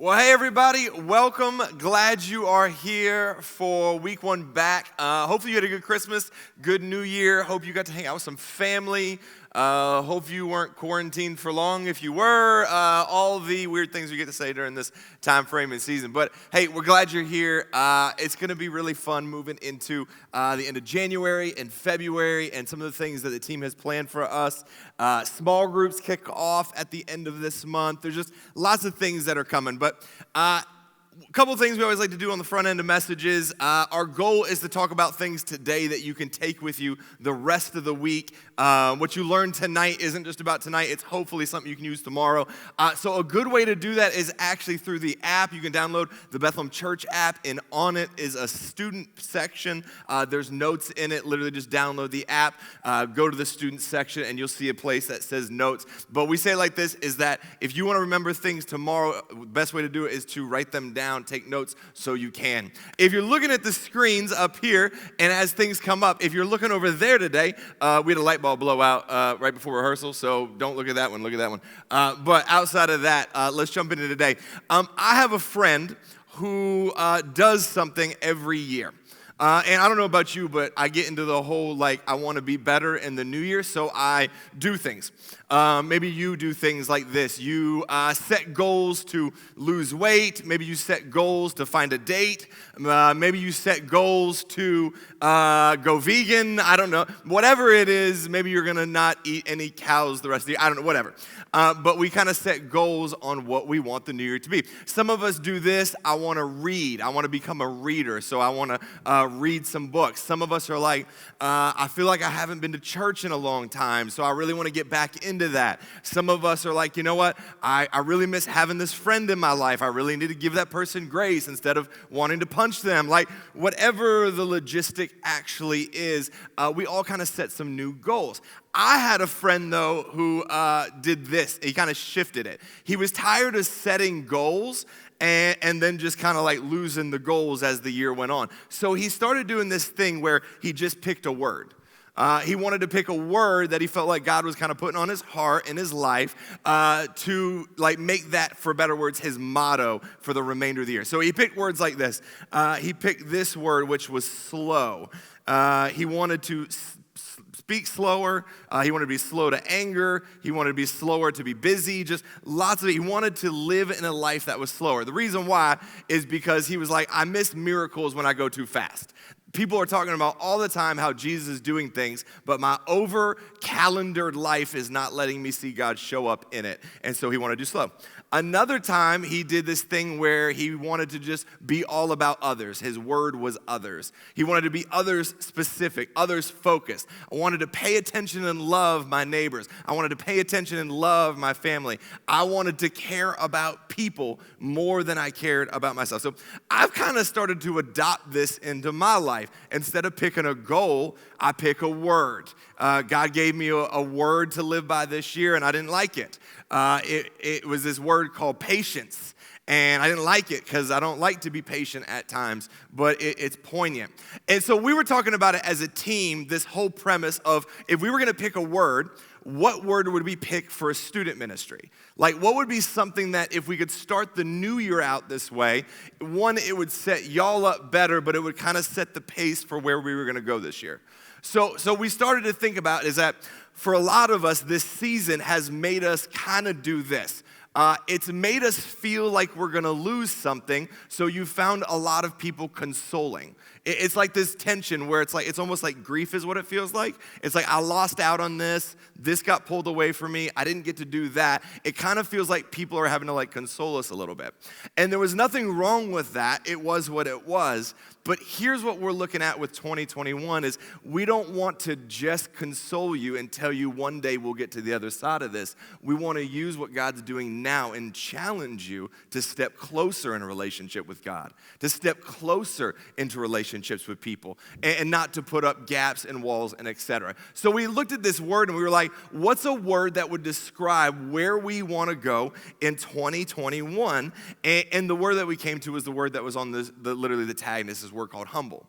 Well, hey everybody, welcome. Glad you are here for week one back. Hopefully you had a good Christmas, good New Year. Hope you got to hang out with some family. Hope you weren't quarantined for long. If you were, all the weird things we get to say during this time frame and season. But hey, we're glad you're here. It's going to be really fun moving into the end of January and February and some of the things that the team has planned for us. Small groups kick off at the end of this month. There's just lots of things that are coming. But a couple of things we always like to do on the front end of messages. Our goal is to talk about things today that you can take with you the rest of the week. What you learned tonight isn't just about tonight. It's hopefully something you can use tomorrow. So a good way to do that is actually through the app. You can download the Bethlehem Church app, and on it is a student section. There's notes in it. Literally just download the app, go to the student section, and you'll see a place that says notes. But we say it like this, is that if you want to remember things tomorrow, the best way to do it is to write them down, take notes so you can. If you're looking at the screens up here, and as things come up, if you're looking over there today, we had a light bulb blow out right before rehearsal, so don't look at that one, look at that one. But outside of that, let's jump into today. I have a friend who does something every year. And I don't know about you, but I get into the whole, I want to be better in the new year, so I do things. Maybe you do things like this. You set goals to lose weight. Maybe you set goals to find a date. Maybe you set goals to go vegan. I don't know. Whatever it is, maybe you're going to not eat any cows the rest of the year. I don't know, whatever. But we kind of set goals on what we want the new year to be. Some of us do this. I want to read. I want to become a reader, so I want to read some books. Some of us are like, I feel like I haven't been to church in a long time, so I really want to get back into that. Some of us are like, you know what? I really miss having this friend in my life. I really need to give that person grace instead of wanting to punch them. Like, whatever the logistic actually is, we all kind of set some new goals. I had a friend, though, who did this. He kind of shifted it. He was tired of setting goals and then just kind of losing the goals as the year went on. So he started doing this thing where he just picked a word. He wanted to pick a word that he felt like God was kind of putting on his heart and his life to make that, for better words, his motto for the remainder of the year. So he picked words like this. He picked this word, which was slow. He wanted to speak slower. He wanted to be slow to anger. He wanted to be slower to be busy. Just lots of it. He wanted to live in a life that was slower. The reason why is because he was like, I miss miracles when I go too fast. People are talking about all the time how Jesus is doing things, but my over-calendared life is not letting me see God show up in it. And so he wanted to do slow. Another time, he did this thing where he wanted to just be all about others. His word was others. He wanted to be others specific, others focused. I wanted to pay attention and love my neighbors. I wanted to pay attention and love my family. I wanted to care about people more than I cared about myself. So I've kind of started to adopt this into my life. Instead of picking a goal, I pick a word. God gave me a word to live by this year, and I didn't like it. It was this word called patience, and I didn't like it because I don't like to be patient at times, but it's poignant. And so we were talking about it as a team, this whole premise of if we were going to pick a word, what word would we pick for a student ministry? What would be something that if we could start the new year out this way, one, it would set y'all up better, but it would kind of set the pace for where we were going to go this year. So we started to think about is that for a lot of us, this season has made us kind of do this. It's made us feel like we're going to lose something, so you found a lot of people consoling. It's like this tension where it's almost like grief is what it feels like. It's like I lost out on this got pulled away from me, I didn't get to do that. It kind of feels like people are having to console us a little bit. And there was nothing wrong with that. It was what it was. But here's what we're looking at with 2021 is we don't want to just console you and tell you one day we'll get to the other side of this. We want to use what God's doing now and challenge you to step closer in a relationship with God, to step closer into relationships with people, and not to put up gaps and walls and etc. So we looked at this word and we were like, what's a word that would describe where we want to go in 2021? And the word that we came to was the word that was on literally the tag, and this is a word called humble.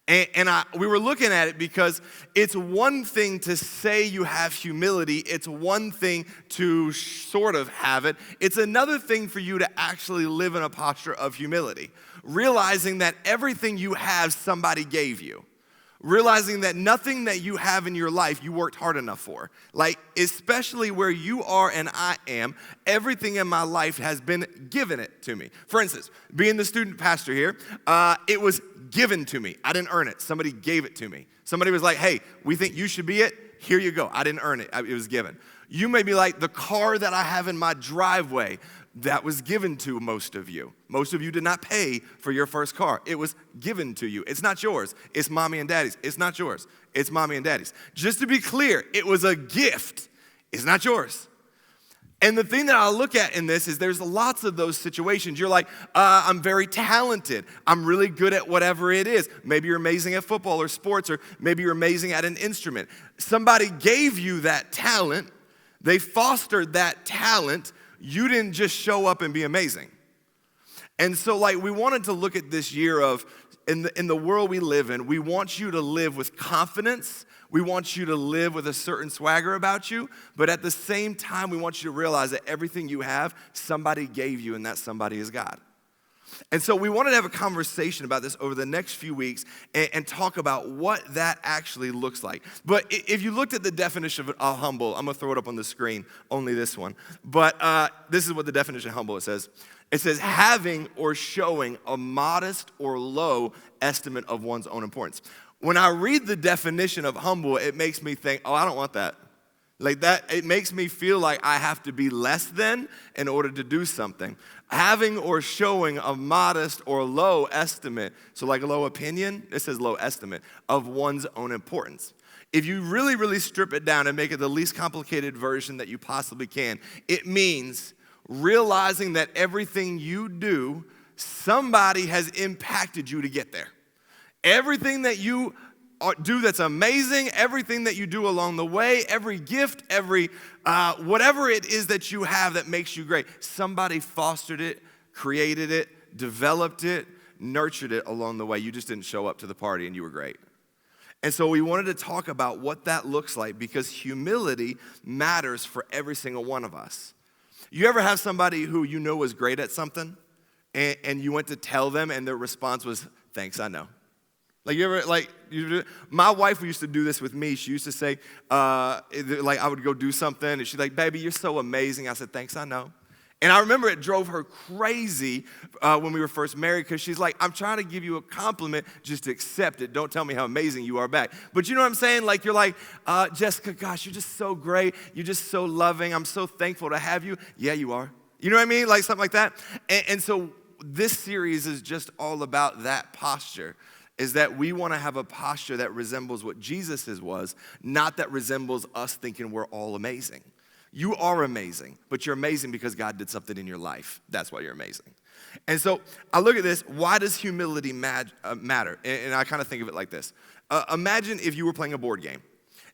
We were looking at it because it's one thing to say you have humility. It's one thing to sort of have it. It's another thing for you to actually live in a posture of humility, realizing that everything you have, somebody gave you. Realizing that nothing that you have in your life you worked hard enough for. Like, especially where you are and I am, everything in my life has been given it to me. For instance, being the student pastor here, it was given to me. I didn't earn it. Somebody gave it to me. Somebody was like, hey, we think you should be it. Here you go. I didn't earn it. It was given. You may be like, the car that I have in my driveway, that was given to most of you. Most of you did not pay for your first car. It was given to you. It's not yours. It's mommy and daddy's. It's not yours. It's mommy and daddy's. Just to be clear, it was a gift. It's not yours. And the thing that I look at in this is there's lots of those situations. You're like, I'm very talented. I'm really good at whatever it is. Maybe you're amazing at football or sports, or maybe you're amazing at an instrument. Somebody gave you that talent. They fostered that talent. You didn't just show up and be amazing. And so, like, we wanted to look at this year of, in the world we live in, we want you to live with confidence. We want you to live with a certain swagger about you. But at the same time, we want you to realize that everything you have, somebody gave you, and that somebody is God. And so we wanted to have a conversation about this over the next few weeks and talk about what that actually looks like. But if you looked at the definition of humble, I'm going to throw it up on the screen, only this one. But this is what the definition of humble it says. It says having or showing a modest or low estimate of one's own importance. When I read the definition of humble, it makes me think, oh, I don't want that. Like that, it makes me feel like I have to be less than in order to do something. Having or showing a modest or low estimate, so like a low opinion, it says low estimate, of one's own importance. If you really, really strip it down and make it the least complicated version that you possibly can, it means realizing that everything you do, somebody has impacted you to get there. Everything that you do that's amazing, everything that you do along the way, every gift, every whatever it is that you have that makes you great, somebody fostered it, created it, developed it, nurtured it along the way. You just didn't show up to the party and you were great. And so we wanted to talk about what that looks like, because humility matters for every single one of us. You ever have somebody who you know was great at something and you went to tell them and their response was, thanks, I know. Like, you ever, my wife used to do this with me. She used to say, like, I would go do something, and she'd like, baby, you're so amazing. I said, thanks, I know. And I remember it drove her crazy when we were first married, because she's like, I'm trying to give you a compliment, just accept it. Don't tell me how amazing you are back. But you know what I'm saying? Like, you're like, Jessica, gosh, you're just so great. You're just so loving. I'm so thankful to have you. Yeah, you are. You know what I mean? Like, something like that. And so this series is just all about that posture. Is that we want to have a posture that resembles what Jesus' was, not that resembles us thinking we're all amazing. You are amazing, but you're amazing because God did something in your life. That's why you're amazing. And so I look at this, why does humility matter? And I kind of think of it like this. Imagine if you were playing a board game,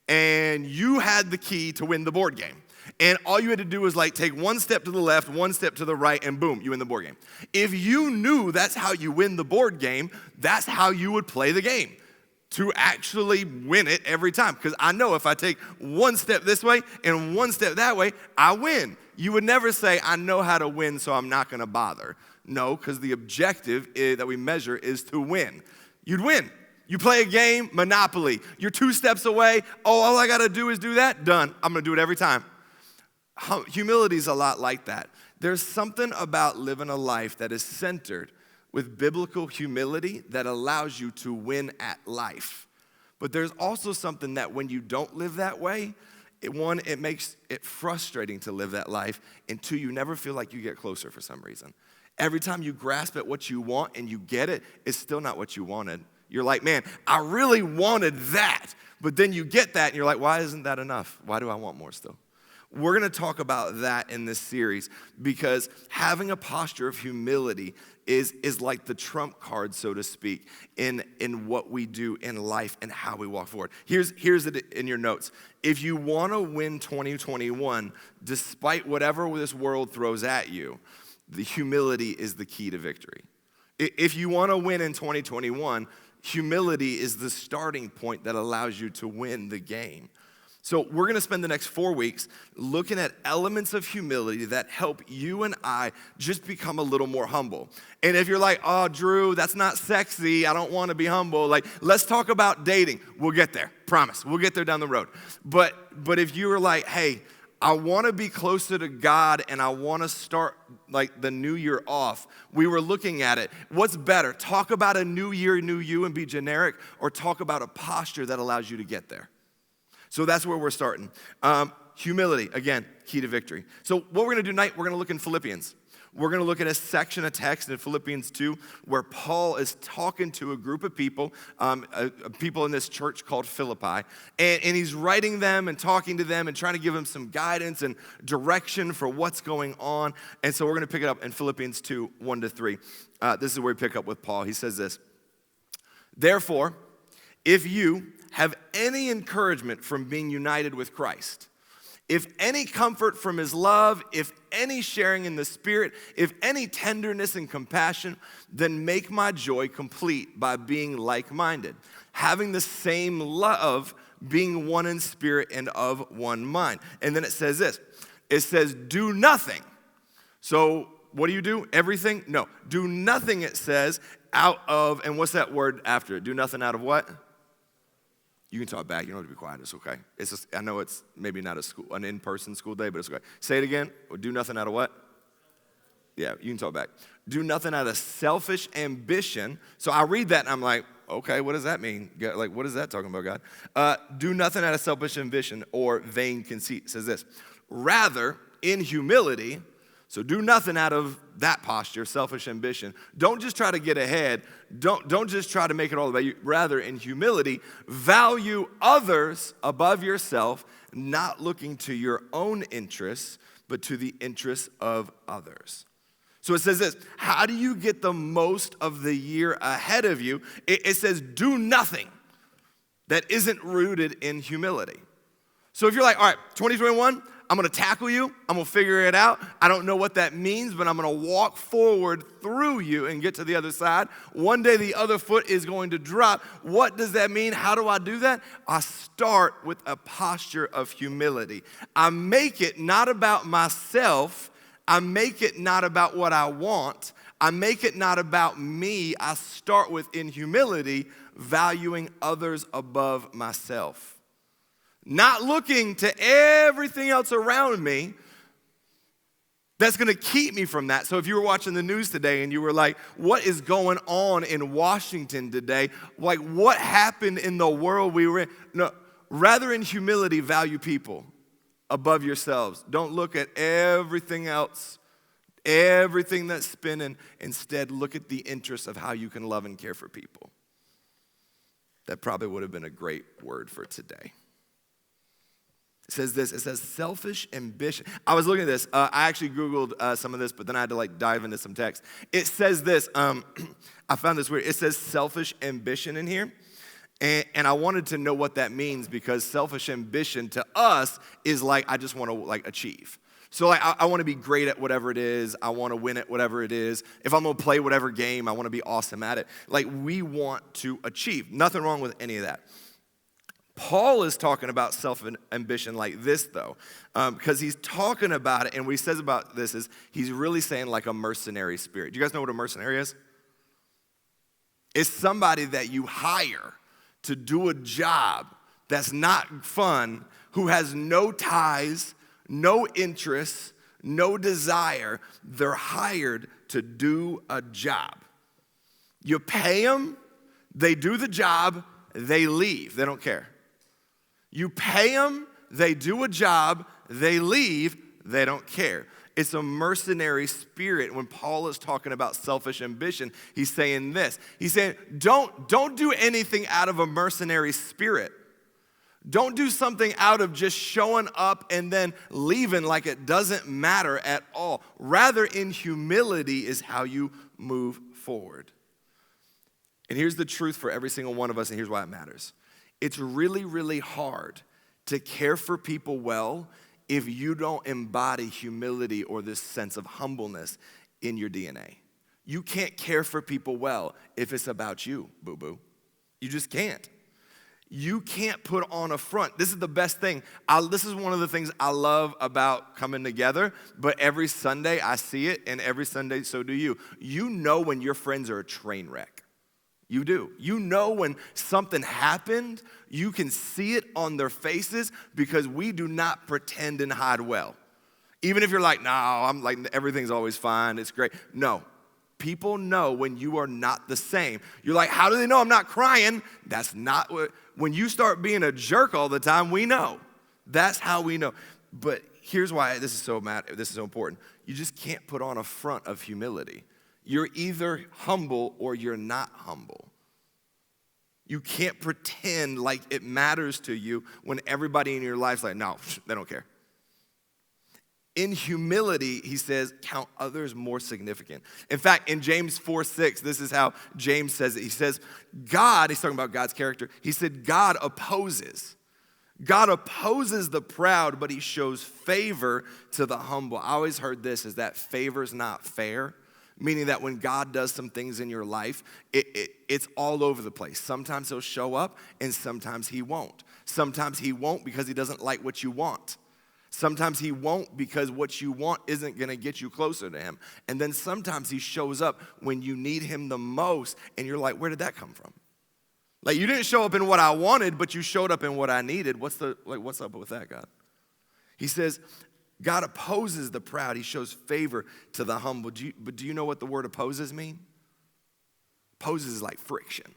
and you had the key to win the board game. And all you had to do was like take one step to the left, one step to the right, and boom, you win the board game. If you knew that's how you win the board game, that's how you would play the game to actually win it every time. Because I know if I take one step this way and one step that way, I win. You would never say, I know how to win, so I'm not going to bother. No, because the objective that we measure is to win. You'd win. You play a game, Monopoly. You're 2 steps away. Oh, all I got to do is do that. Done. I'm going to do it every time. Humility is a lot like that. There's something about living a life that is centered with biblical humility that allows you to win at life. But there's also something that when you don't live that way, it makes it frustrating to live that life, and 2, you never feel like you get closer for some reason. Every time you grasp at what you want and you get it, it's still not what you wanted. You're like, man, I really wanted that. But then you get that and you're like, why isn't that enough? Why do I want more still? We're going to talk about that in this series, because having a posture of humility is like the trump card, so to speak, in what we do in life and how we walk forward. Here's it in your notes. If you want to win 2021, despite whatever this world throws at you, the humility is the key to victory. If you want to win in 2021, humility is the starting point that allows you to win the game. So we're going to spend the next 4 weeks looking at elements of humility that help you and I just become a little more humble. And if you're like, oh, Drew, that's not sexy, I don't want to be humble, like, let's talk about dating. We'll get there, promise. We'll get there down the road. But if you were like, hey, I want to be closer to God and I want to start like the new year off, we were looking at it. What's better, talk about a new year, new you and be generic, or talk about a posture that allows you to get there? So that's where we're starting. Humility, again, key to victory. So what we're going to do tonight, we're going to look in Philippians. We're going to look at a section of text in Philippians 2 where Paul is talking to a group of people, people in this church called Philippi. And he's writing them and talking to them and trying to give them some guidance and direction for what's going on. And so we're going to pick it up in Philippians 2, 1-3. This is where we pick up with Paul. He says this, therefore, if you have any encouragement from being united with Christ, if any comfort from his love, if any sharing in the Spirit, if any tenderness and compassion, then make my joy complete by being like-minded, having the same love, being one in spirit and of one mind. And then it says this, it says, do nothing. So what do you do? Everything? No. Do nothing, it says, out of, and what's that word after it? Do nothing out of what? You can talk back. You don't have to be quiet. It's okay. It's just, I know it's maybe not an in-person school day, but it's okay. Say it again. Do nothing out of what? Yeah, you can talk back. Do nothing out of selfish ambition. So I read that and I'm like, okay, what does that mean? Like, what is that talking about, God? Do nothing out of selfish ambition or vain conceit. It says this, rather in humility. So do nothing out of that posture, selfish ambition. Don't just try to get ahead. Don't just try to make it all about you. Rather, in humility, value others above yourself, not looking to your own interests, but to the interests of others. So it says this, how do you get the most of the year ahead of you? It says do nothing that isn't rooted in humility. So if you're like, all right, 2021, I'm going to tackle you. I'm going to figure it out. I don't know what that means, but I'm going to walk forward through you and get to the other side. One day the other foot is going to drop. What does that mean? How do I do that? I start with a posture of humility. I make it not about myself. I make it not about what I want. I make it not about me. I start with, in humility, valuing others above myself. Not looking to everything else around me that's going to keep me from that. So if you were watching the news today and you were like, what is going on in Washington today? Like, what happened in the world we were in? No, rather in humility, value people above yourselves. Don't look at everything else, everything that's spinning. Instead, look at the interests of how you can love and care for people. That probably would have been a great word for today. It says this, it says selfish ambition. I was looking at this. I actually Googled some of this, but then I had to dive into some text. It says this, I found this weird. It says selfish ambition in here. And I wanted to know what that means because selfish ambition to us is like, I just want to achieve. So I want to be great at whatever it is. I want to win at whatever it is. If I'm going to play whatever game, I want to be awesome at it. We want to achieve. Nothing wrong with any of that. Paul is talking about self-ambition like this, though, because he's talking about it, and what he says about this is he's really saying like a mercenary spirit. Do you guys know what a mercenary is? It's somebody that you hire to do a job that's not fun, who has no ties, no interests, no desire. They're hired to do a job. You pay them, they do the job, they leave. They don't care. You pay them, they do a job, they leave, they don't care. It's a mercenary spirit. When Paul is talking about selfish ambition, he's saying this. He's saying, don't do anything out of a mercenary spirit. Don't do something out of just showing up and then leaving like it doesn't matter at all. Rather, in humility is how you move forward. And here's the truth for every single one of us, and here's why it matters. It's really, really hard to care for people well if you don't embody humility or this sense of humbleness in your DNA. You can't care for people well if it's about you, boo-boo. You just can't. You can't put on a front. This is the best thing. This is one of the things I love about coming together, but every Sunday I see it, and every Sunday so do you. You know when your friends are a train wreck. You do. You know when something happened, you can see it on their faces because we do not pretend and hide well. Even if you're like, no, I'm like, everything's always fine, it's great. No. People know when you are not the same. You're like, how do they know I'm not crying? That's not what, when you start being a jerk all the time, we know. That's how we know. But here's why this is so important. You just can't put on a front of humility. You're either humble or you're not humble. You can't pretend like it matters to you when everybody in your life's like, no, they don't care. In humility, he says, count others more significant. In fact, in James 4:6, this is how James says it. He says, God, he's talking about God's character. He said, God opposes the proud, but he shows favor to the humble. I always heard this, is that favor's not fair. Meaning that when God does some things in your life, it's all over the place. Sometimes he'll show up and sometimes he won't. Sometimes he won't because he doesn't like what you want. Sometimes he won't because what you want isn't going to get you closer to him. And then sometimes he shows up when you need him the most, and you're like, where did that come from? Like, you didn't show up in what I wanted, but you showed up in what I needed. What's up with that, God? He says, God opposes the proud. He shows favor to the humble. But do you know what the word opposes mean? Opposes is like friction,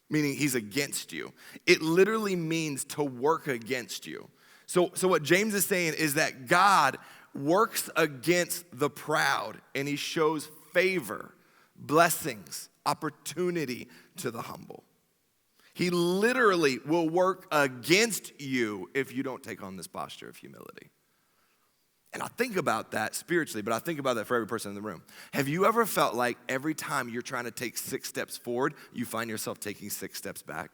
meaning he's against you. It literally means to work against you. So what James is saying is that God works against the proud, and he shows favor, blessings, opportunity to the humble. He literally will work against you if you don't take on this posture of humility. And I think about that spiritually, but I think about that for every person in the room. Have you ever felt like every time you're trying to take 6 steps forward, you find yourself taking 6 steps back?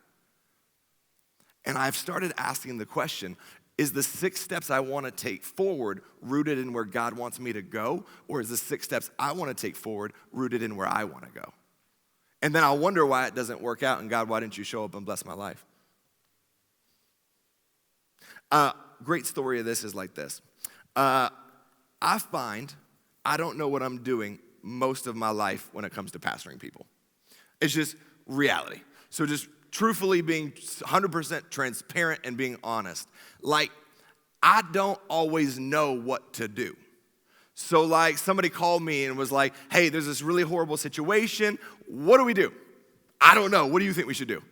And I've started asking the question, is the 6 steps I want to take forward rooted in where God wants me to go? Or is the 6 steps I want to take forward rooted in where I want to go? And then I wonder why it doesn't work out, and God, why didn't you show up and bless my life? Great story of this is like this. I find I don't know what I'm doing most of my life when it comes to pastoring people. It's just reality. So just truthfully being 100% transparent and being honest. Like, I don't always know what to do. So like somebody called me and was like, hey, there's this really horrible situation. What do we do? I don't know. What do you think we should do?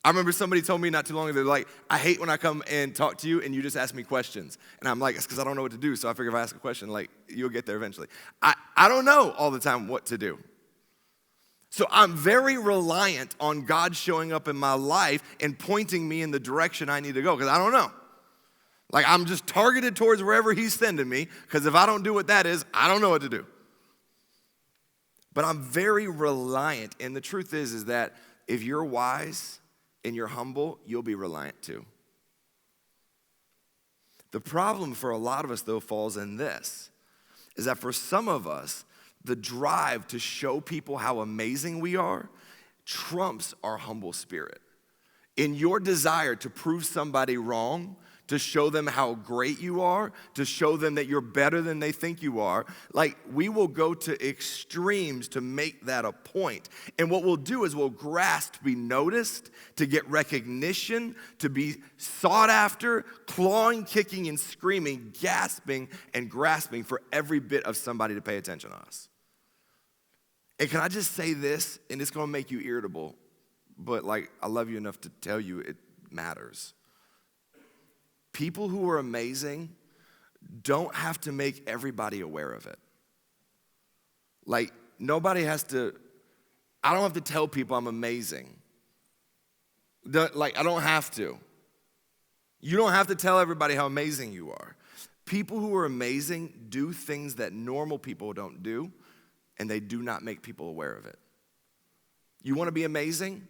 I remember somebody told me not too long ago, they're like, I hate when I come and talk to you and you just ask me questions. And I'm like, it's because I don't know what to do. So I figure if I ask a question, like, you'll get there eventually. I don't know all the time what to do. So I'm very reliant on God showing up in my life and pointing me in the direction I need to go, because I don't know. Like, I'm just targeted towards wherever he's sending me, because if I don't do what that is, I don't know what to do. But I'm very reliant, and the truth is that if you're wise and you're humble, you'll be reliant too. The problem for a lot of us, though, falls in this, is that for some of us, the drive to show people how amazing we are trumps our humble spirit. In your desire to prove somebody wrong, to show them how great you are, to show them that you're better than they think you are, like, we will go to extremes to make that a point. And what we'll do is we'll grasp to be noticed, to get recognition, to be sought after, clawing, kicking, and screaming, gasping and grasping for every bit of somebody to pay attention to us. And can I just say this, and it's going to make you irritable, but like, I love you enough to tell you it matters. People who are amazing don't have to make everybody aware of it. Like, nobody has to, I don't have to tell people I'm amazing. Like, I don't have to. You don't have to tell everybody how amazing you are. People who are amazing do things that normal people don't do, and they do not make people aware of it. You want to be amazing?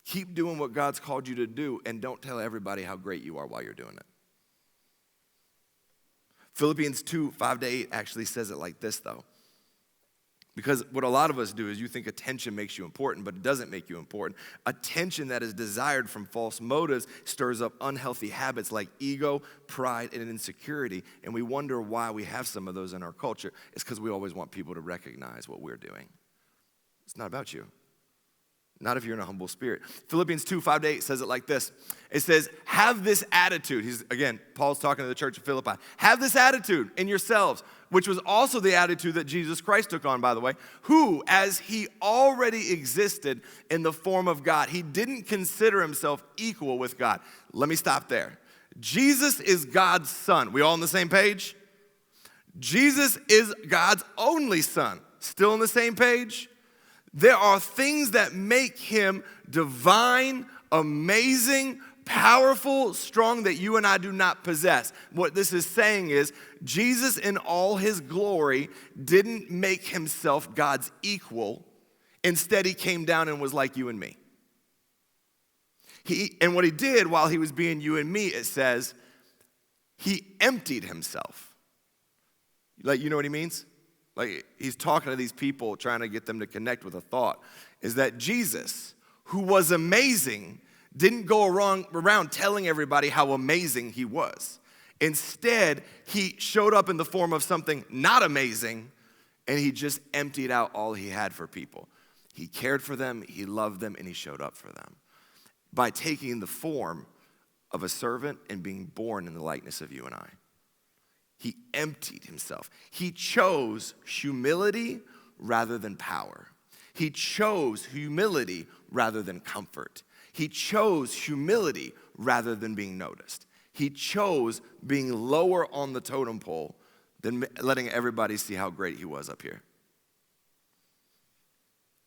Keep doing what God's called you to do, and don't tell everybody how great you are while you're doing it. Philippians 2:5-8 actually says it like this, though. Because what a lot of us do is you think attention makes you important, but it doesn't make you important. Attention that is desired from false motives stirs up unhealthy habits like ego, pride, and insecurity. And we wonder why we have some of those in our culture. It's because we always want people to recognize what we're doing. It's not about you. Not if you're in a humble spirit. Philippians 2:5-8 says it like this. It says, have this attitude. Paul's talking to the church of Philippi. Have this attitude in yourselves, which was also the attitude that Jesus Christ took on, by the way, who, as he already existed in the form of God, he didn't consider himself equal with God. Let me stop there. Jesus is God's son. We all on the same page? Jesus is God's only son. Still on the same page? There are things that make him divine, amazing, powerful, strong that you and I do not possess. What this is saying is Jesus in all his glory didn't make himself God's equal. Instead, he came down and was like you and me. And what he did while he was being you and me, it says, he emptied himself. Like, you know what he means? Like, he's talking to these people, trying to get them to connect with a thought, is that Jesus, who was amazing, didn't go around telling everybody how amazing he was. Instead, he showed up in the form of something not amazing, and he just emptied out all he had for people. He cared for them, he loved them, and he showed up for them by taking the form of a servant and being born in the likeness of you and I. He emptied himself. He chose humility rather than power. He chose humility rather than comfort. He chose humility rather than being noticed. He chose being lower on the totem pole than letting everybody see how great he was up here.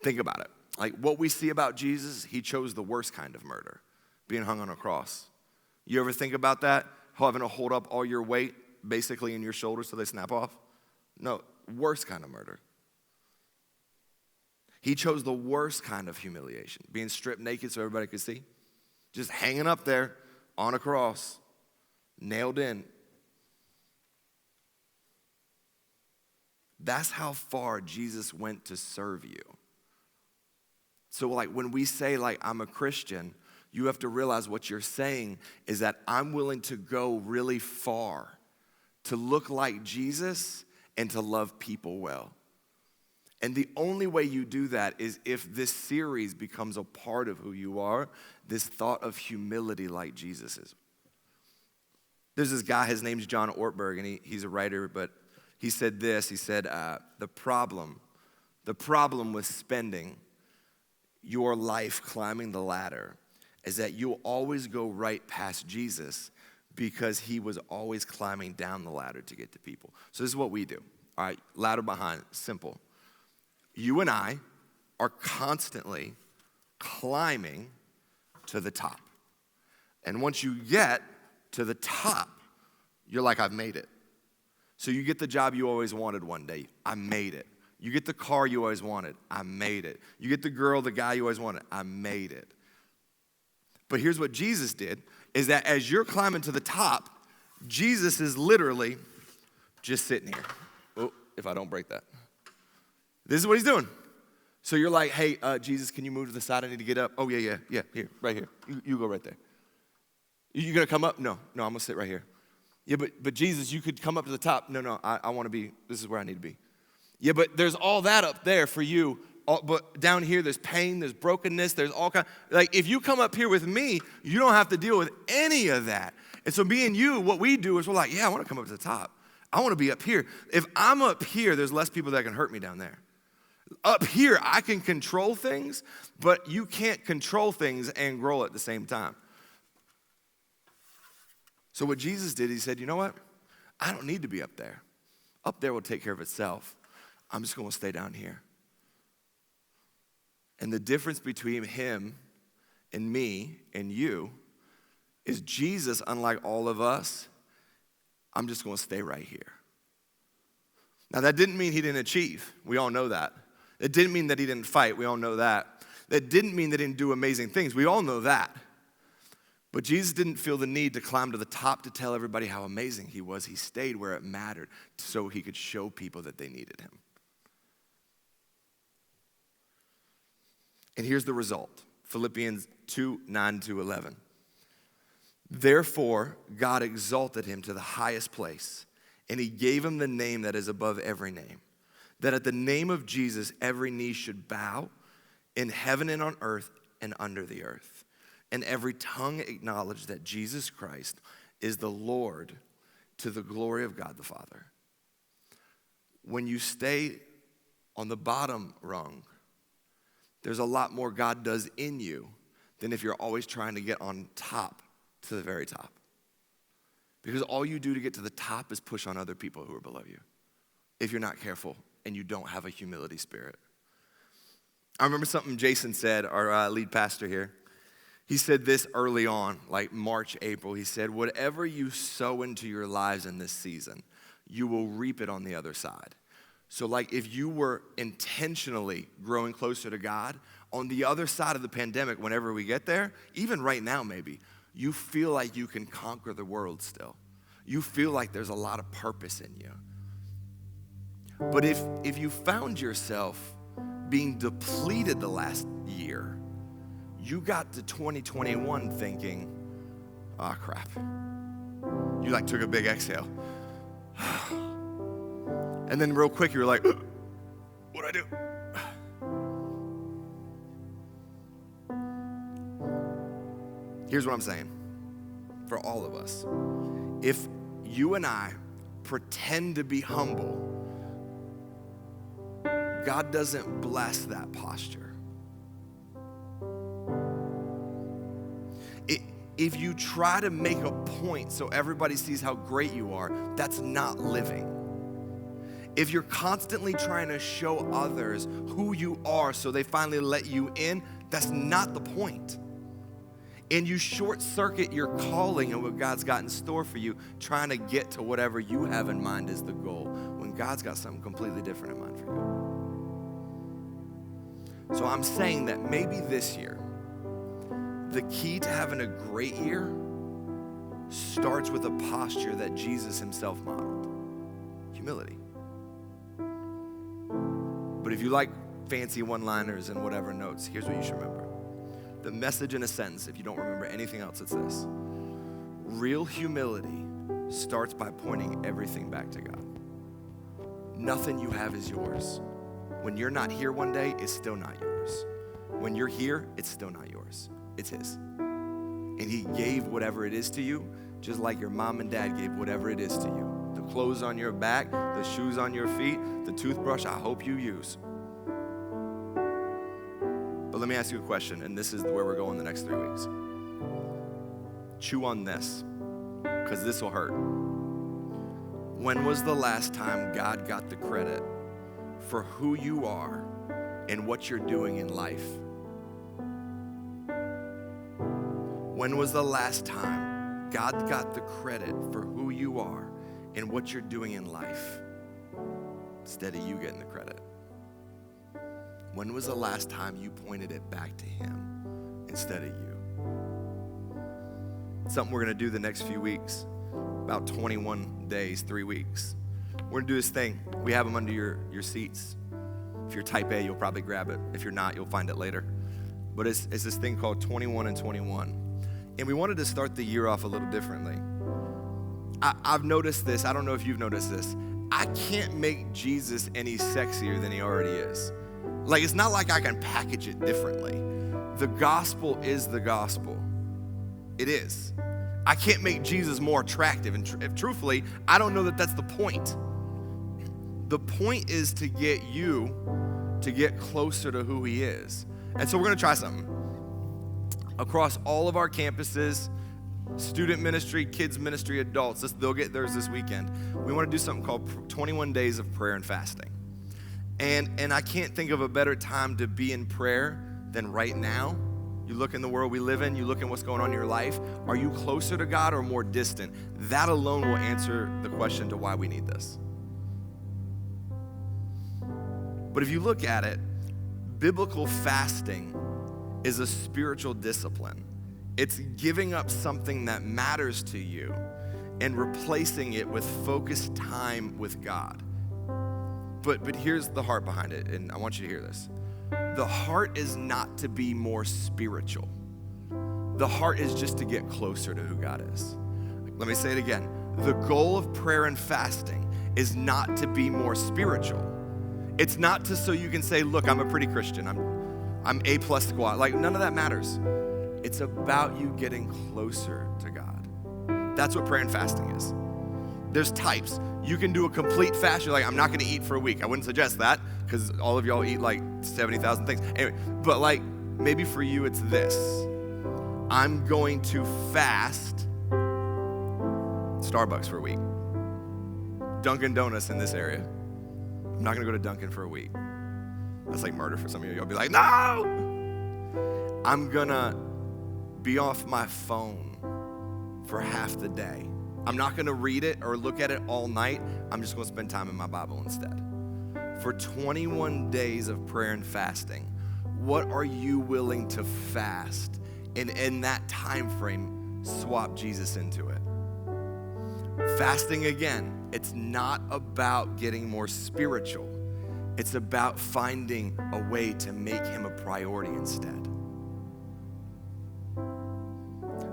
Think about it. Like what we see about Jesus, he chose the worst kind of murder, being hung on a cross. You ever think about that? Having to hold up all your weight basically in your shoulders so they snap off? No, worst kind of murder. He chose the worst kind of humiliation, being stripped naked so everybody could see, just hanging up there on a cross, nailed in. That's how far Jesus went to serve you. So like when we say like I'm a Christian, you have to realize what you're saying is that I'm willing to go really far to look like Jesus and to love people well. And the only way you do that is if this series becomes a part of who you are, this thought of humility like Jesus is. There's this guy, his name's John Ortberg, and he's a writer, but he said this, he said, the problem with spending your life climbing the ladder is that you'll always go right past Jesus because he was always climbing down the ladder to get to people. So this is what we do. All right, ladder behind, simple. You and I are constantly climbing to the top. And once you get to the top, you're like, I've made it. So you get the job you always wanted one day. I made it. You get the car you always wanted. I made it. You get the girl, the guy you always wanted. I made it. But here's what Jesus did, is that as you're climbing to the top, Jesus is literally just sitting here. Oh, if I don't break that. This is what he's doing. So you're like, hey, Jesus, can you move to the side? I need to get up. Oh, yeah, here, right here. You go right there. You gonna come up? No, I'm gonna sit right here. Yeah, but Jesus, you could come up to the top. No, I wanna be, this is where I need to be. Yeah, but there's all that up there for you. But down here, there's pain, there's brokenness, there's all kinds. Like, if you come up here with me, you don't have to deal with any of that. And so me and you, what we do is we're like, yeah, I want to come up to the top. I want to be up here. If I'm up here, there's less people that can hurt me down there. Up here, I can control things, but you can't control things and grow at the same time. So what Jesus did, he said, you know what? I don't need to be up there. Up there will take care of itself. I'm just going to stay down here. And the difference between him and me and you is Jesus, unlike all of us, I'm just going to stay right here. Now, that didn't mean he didn't achieve. We all know that. It didn't mean that he didn't fight. We all know that. That didn't mean that he didn't do amazing things. We all know that. But Jesus didn't feel the need to climb to the top to tell everybody how amazing he was. He stayed where it mattered so he could show people that they needed him. And here's the result. Philippians 2:9-11. Therefore, God exalted him to the highest place, and he gave him the name that is above every name, that at the name of Jesus every knee should bow in heaven and on earth and under the earth, and every tongue acknowledge that Jesus Christ is the Lord, to the glory of God the Father. When you stay on the bottom rung, there's a lot more God does in you than if you're always trying to get on top to the very top. Because all you do to get to the top is push on other people who are below you, if you're not careful and you don't have a humility spirit. I remember something Jason said, our lead pastor here. He said this early on, like March, April. He said, whatever you sow into your lives in this season, you will reap it on the other side. So like if you were intentionally growing closer to God, on the other side of the pandemic, whenever we get there, even right now maybe, you feel like you can conquer the world still. You feel like there's a lot of purpose in you. But if you found yourself being depleted the last year, you got to 2021 thinking, oh crap. You like took a big exhale. And then real quick you were like, what'd I do? Here's what I'm saying for all of us. If you and I pretend to be humble, God doesn't bless that posture. If you try to make a point so everybody sees how great you are, that's not living. If you're constantly trying to show others who you are so they finally let you in, that's not the point. And you short circuit your calling and what God's got in store for you, trying to get to whatever you have in mind as the goal, when God's got something completely different in mind for you. So I'm saying that maybe this year, the key to having a great year starts with a posture that Jesus himself modeled. Humility. But if you like fancy one-liners and whatever notes, here's what you should remember. The message in a sentence, if you don't remember anything else, it's this. Real humility starts by pointing everything back to God. Nothing you have is yours. When you're not here one day, it's still not yours. When you're here, it's still not yours. It's his. And he gave whatever it is to you, just like your mom and dad gave whatever it is to you. The clothes on your back, the shoes on your feet, the toothbrush I hope you use. But let me ask you a question, and this is where we're going the next 3 weeks. Chew on this, because this will hurt. When was the last time God got the credit for who you are and what you're doing in life? When was the last time God got the credit for who you are and what you're doing in life instead of you getting the credit? When was the last time you pointed it back to him instead of you? Something we're going to do the next few weeks, about 21 days, 3 weeks. We're going to do this thing. We have them under your seats. If you're type A, you'll probably grab it. If you're not, you'll find it later. But it's this thing called 21 and 21. And we wanted to start the year off a little differently. I've noticed this. I don't know if you've noticed this. I can't make Jesus any sexier than he already is. Like, it's not like I can package it differently. The gospel is the gospel. It is. I can't make Jesus more attractive. And truthfully, I don't know that that's the point. The point is to get you to get closer to who he is. And so we're going to try something. Across all of our campuses, student ministry, kids ministry, adults, they'll get theirs this weekend. We want to do something called 21 days of prayer and fasting. And I can't think of a better time to be in prayer than right now. You look in the world we live in, you look at what's going on in your life. Are you closer to God or more distant? That alone will answer the question to why we need this. But if you look at it, biblical fasting is a spiritual discipline. It's giving up something that matters to you and replacing it with focused time with God. But here's the heart behind it, and I want you to hear this. the heart is not to be more spiritual. The heart is just to get closer to who God is. Let me say it again. The goal of prayer and fasting is not to be more spiritual. It's not to so you can say, look, I'm a pretty Christian. I'm A+ squad. Like, none of that matters. It's about you getting closer to God. That's what prayer and fasting is. There's types. You can do a complete fast. You're like, I'm not going to eat for a week. I wouldn't suggest that because all of y'all eat like 70,000 things. Anyway, but like maybe for you it's this. I'm going to fast Starbucks for a week. Dunkin' Donuts in this area. I'm not going to go to Dunkin' for a week. That's like murder for some of you. You'll be like, no! I'm going to be off my phone for half the day. I'm not going to read it or look at it all night. I'm just going to spend time in my Bible instead. For 21 days of prayer and fasting, what are you willing to fast? And in that time frame, swap Jesus into it. Fasting, again, it's not about getting more spiritual. It's about finding a way to make him a priority instead.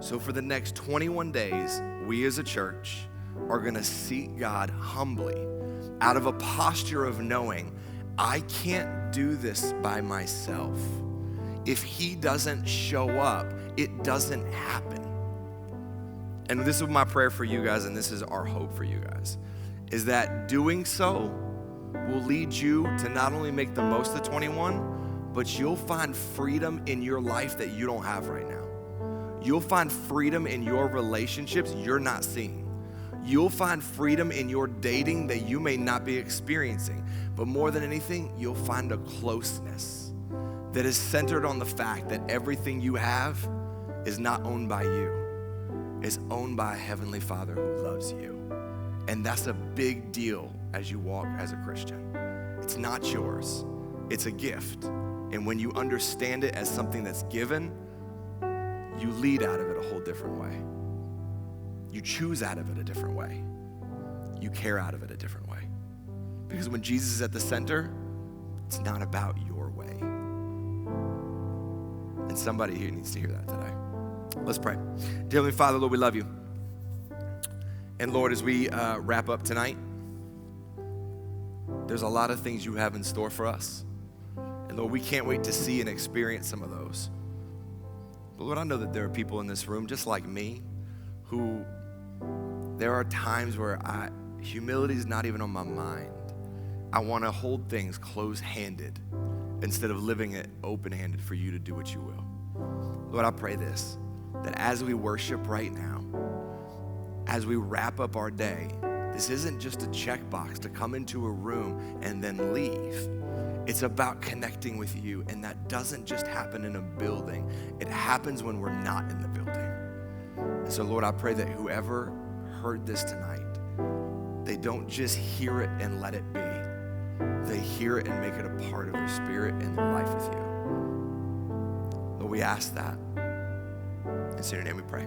So for the next 21 days, we as a church are going to seek God humbly out of a posture of knowing I can't do this by myself. If he doesn't show up, it doesn't happen. And this is my prayer for you guys, and this is our hope for you guys, is that doing so will lead you to not only make the most of 21, but you'll find freedom in your life that you don't have right now. You'll find freedom in your relationships you're not seeing. You'll find freedom in your dating that you may not be experiencing. But more than anything, you'll find a closeness that is centered on the fact that everything you have is not owned by you. It's owned by a Heavenly Father who loves you. And that's a big deal as you walk as a Christian. It's not yours. It's a gift. And when you understand it as something that's given, you lead out of it a whole different way. You choose out of it a different way. You care out of it a different way. Because when Jesus is at the center, it's not about your way. And somebody here needs to hear that today. Let's pray. Dear Heavenly Father, Lord, we love you. And Lord, as we wrap up tonight, there's a lot of things you have in store for us. And Lord, we can't wait to see and experience some of those. But Lord, I know that there are people in this room just like me who there are times where humility is not even on my mind. I want to hold things close-handed instead of living it open-handed for you to do what you will. Lord, I pray this, that as we worship right now, as we wrap up our day, this isn't just a checkbox to come into a room and then leave. It's about connecting with you, and that doesn't just happen in a building. It happens when we're not in the building. And so, Lord, I pray that whoever heard this tonight, they don't just hear it and let it be. They hear it and make it a part of their spirit and their life with you. Lord, we ask that. In your name we pray.